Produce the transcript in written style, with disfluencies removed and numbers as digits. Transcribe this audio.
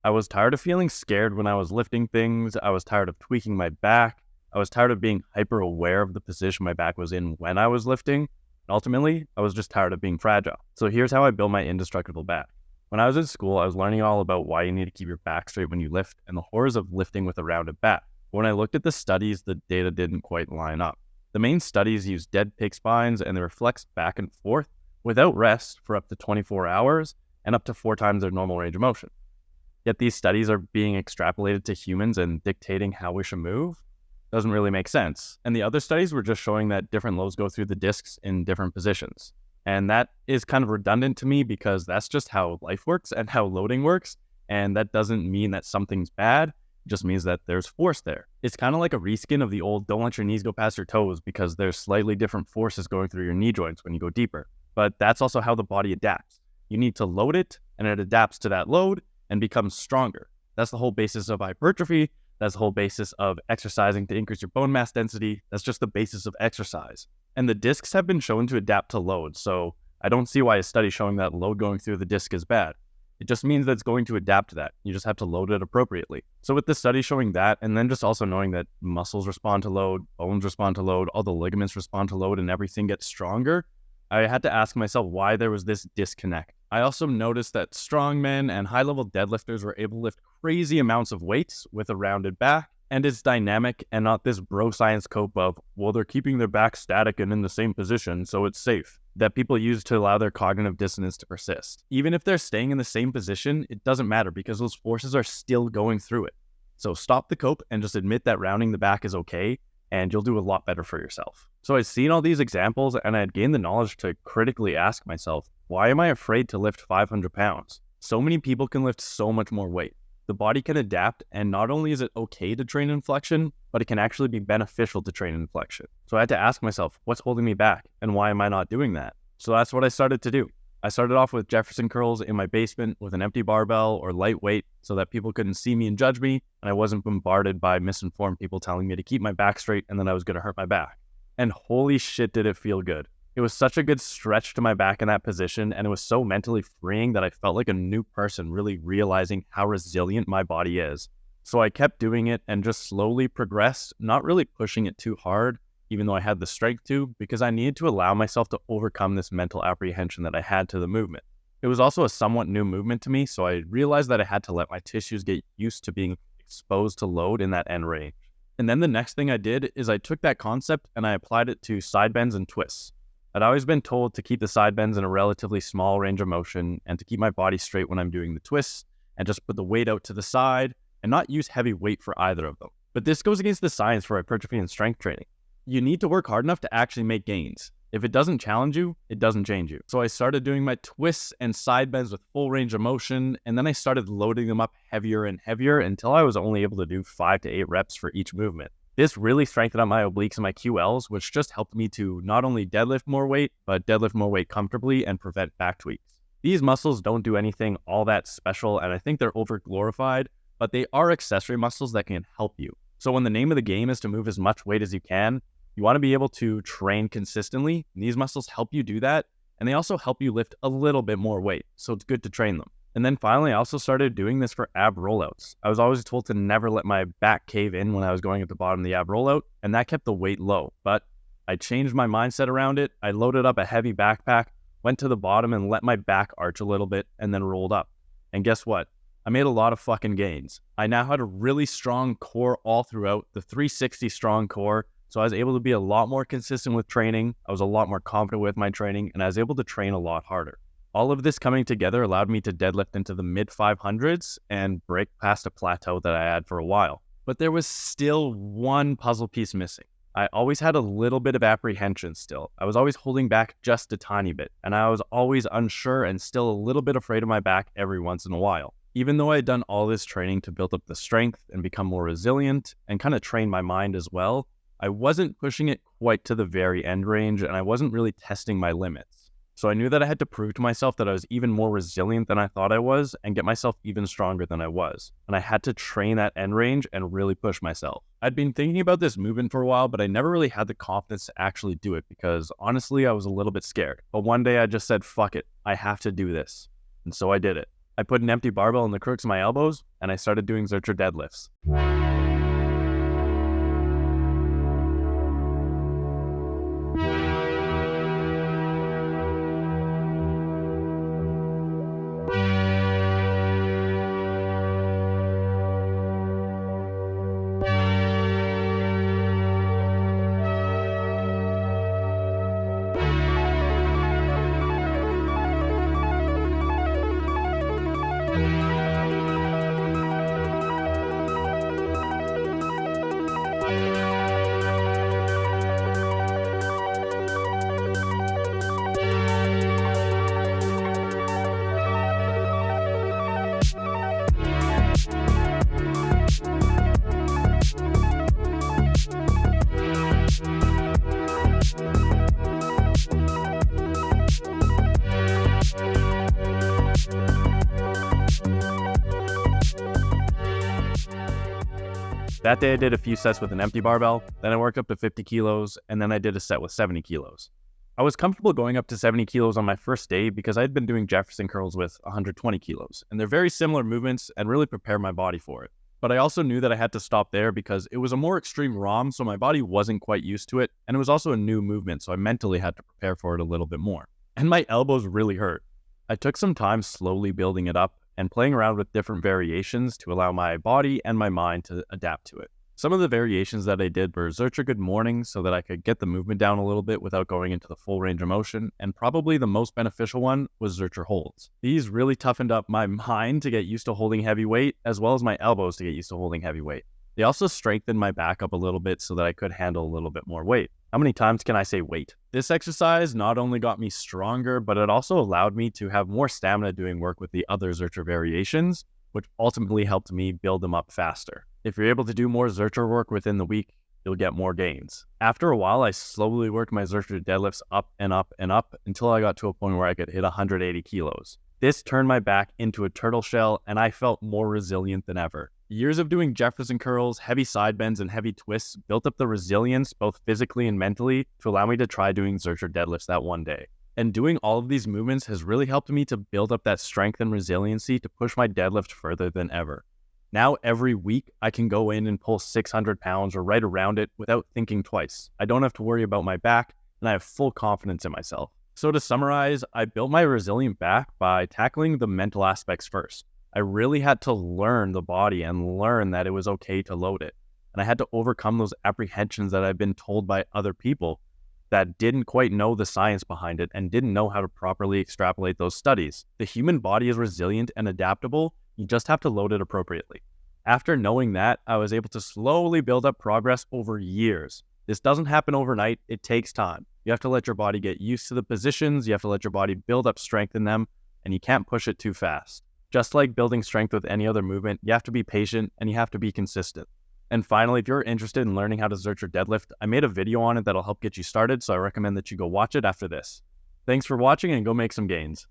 I was tired of feeling scared when I was lifting things. I was tired of tweaking my back. I was tired of being hyper aware of the position my back was in when I was lifting. And ultimately, I was just tired of being fragile. So here's how I build my indestructible back. When I was in school, I was learning all about why you need to keep your back straight when you lift and the horrors of lifting with a rounded back. But when I looked at the studies, the data didn't quite line up. The main studies use dead pig spines and they were flexed back and forth without rest for up to 24 hours and up to 4 times their normal range of motion. Yet these studies are being extrapolated to humans and dictating how we should move. Doesn't really make sense. And the other studies were just showing that different loads go through the discs in different positions. And that is kind of redundant to me because that's just how life works and how loading works. And that doesn't mean that something's bad. It just means that there's force there. It's kind of like a reskin of the old don't let your knees go past your toes because there's slightly different forces going through your knee joints when you go deeper. But that's also how the body adapts. You need to load it and it adapts to that load and becomes stronger. That's the whole basis of hypertrophy. That's the whole basis of exercising to increase your bone mass density. That's just the basis of exercise. And the discs have been shown to adapt to load. So I don't see why a study showing that load going through the disc is bad. It just means that it's going to adapt to that. You just have to load it appropriately. So with the study showing that, and then just also knowing that muscles respond to load, bones respond to load, all the ligaments respond to load, and everything gets stronger, I had to ask myself why there was this disconnect. I also noticed that strongmen and high-level deadlifters were able to lift crazy amounts of weights with a rounded back, and it's dynamic and not this bro science cope of, well, they're keeping their back static and in the same position, so it's safe, that people use to allow their cognitive dissonance to persist. Even if they're staying in the same position, it doesn't matter because those forces are still going through it. So stop the cope and just admit that rounding the back is okay, and you'll do a lot better for yourself. So I'd seen all these examples and I had gained the knowledge to critically ask myself, why am I afraid to lift 500 pounds? So many people can lift so much more weight. The body can adapt, and not only is it okay to train in flexion, but it can actually be beneficial to train in flexion. So I had to ask myself, what's holding me back and why am I not doing that? So that's what I started to do. I started off with Jefferson curls in my basement with an empty barbell or lightweight so that people couldn't see me and judge me, and I wasn't bombarded by misinformed people telling me to keep my back straight and then I was going to hurt my back. And holy shit, did it feel good. It was such a good stretch to my back in that position, and it was so mentally freeing that I felt like a new person, really realizing how resilient my body is. So I kept doing it and just slowly progressed, not really pushing it too hard, even though I had the strength to, because I needed to allow myself to overcome this mental apprehension that I had to the movement. It was also a somewhat new movement to me, so I realized that I had to let my tissues get used to being exposed to load in that end range. And then the next thing I did is I took that concept and I applied it to side bends and twists. I'd always been told to keep the side bends in a relatively small range of motion and to keep my body straight when I'm doing the twists and just put the weight out to the side and not use heavy weight for either of them. But this goes against the science for hypertrophy and strength training. You need to work hard enough to actually make gains. If it doesn't challenge you, it doesn't change you. So I started doing my twists and side bends with full range of motion, and then I started loading them up heavier and heavier until I was only able to do 5 to 8 reps for each movement. This really strengthened up my obliques and my QLs, which just helped me to not only deadlift more weight, but deadlift more weight comfortably and prevent back tweaks. These muscles don't do anything all that special, and I think they're over-glorified, but they are accessory muscles that can help you. So when the name of the game is to move as much weight as you can, you want to be able to train consistently. And these muscles help you do that, and they also help you lift a little bit more weight, so it's good to train them. And then finally, I also started doing this for ab rollouts. I was always told to never let my back cave in when I was going at the bottom of the ab rollout, and that kept the weight low. But I changed my mindset around it. I loaded up a heavy backpack, went to the bottom and let my back arch a little bit, and then rolled up. And guess what? I made a lot of fucking gains. I now had a really strong core all throughout, the 360 strong core, so I was able to be a lot more consistent with training. I was a lot more confident with my training, and I was able to train a lot harder. All of this coming together allowed me to deadlift into the mid 500s and break past a plateau that I had for a while. But there was still one puzzle piece missing. I always had a little bit of apprehension still. I was always holding back just a tiny bit, and I was always unsure and still a little bit afraid of my back every once in a while. Even though I had done all this training to build up the strength and become more resilient and kind of train my mind as well, I wasn't pushing it quite to the very end range, and I wasn't really testing my limits. So I knew that I had to prove to myself that I was even more resilient than I thought I was and get myself even stronger than I was. And I had to train that end range and really push myself. I'd been thinking about this movement for a while, but I never really had the confidence to actually do it because honestly, I was a little bit scared. But one day I just said, fuck it, I have to do this. And so I did it. I put an empty barbell in the crooks of my elbows, and I started doing Zercher deadlifts. That day I did a few sets with an empty barbell, then I worked up to 50 kilos, and then I did a set with 70 kilos. I was comfortable going up to 70 kilos on my first day because I had been doing Jefferson curls with 120 kilos, and they're very similar movements and really prepare my body for it. But I also knew that I had to stop there because it was a more extreme ROM, so my body wasn't quite used to it, and it was also a new movement, so I mentally had to prepare for it a little bit more. And my elbows really hurt. I took some time slowly building it up and playing around with different variations to allow my body and my mind to adapt to it. Some of the variations that I did were Zercher Good Morning so that I could get the movement down a little bit without going into the full range of motion, and probably the most beneficial one was Zercher Holds. These really toughened up my mind to get used to holding heavy weight, as well as my elbows to get used to holding heavy weight. They also strengthened my back up a little bit so that I could handle a little bit more weight. How many times can I say weight? This exercise not only got me stronger, but it also allowed me to have more stamina doing work with the other Zercher variations, which ultimately helped me build them up faster. If you're able to do more Zercher work within the week, you'll get more gains. After a while, I slowly worked my Zercher deadlifts up and up and up until I got to a point where I could hit 180 kilos. This turned my back into a turtle shell, and I felt more resilient than ever. Years of doing Jefferson curls, heavy side bends, and heavy twists built up the resilience, both physically and mentally, to allow me to try doing Zercher deadlifts that one day. And doing all of these movements has really helped me to build up that strength and resiliency to push my deadlift further than ever. Now every week, I can go in and pull 600 pounds or right around it without thinking twice. I don't have to worry about my back, and I have full confidence in myself. So to summarize, I built my resilient back by tackling the mental aspects first. I really had to learn the body and learn that it was okay to load it. And I had to overcome those apprehensions that I've been told by other people that didn't quite know the science behind it and didn't know how to properly extrapolate those studies. The human body is resilient and adaptable. You just have to load it appropriately. After knowing that, I was able to slowly build up progress over years. This doesn't happen overnight. It takes time. You have to let your body get used to the positions. You have to let your body build up strength in them, and you can't push it too fast. Just like building strength with any other movement, you have to be patient and you have to be consistent. And finally, if you're interested in learning how to Zercher deadlift, I made a video on it that'll help get you started, so I recommend that you go watch it after this. Thanks for watching and go make some gains.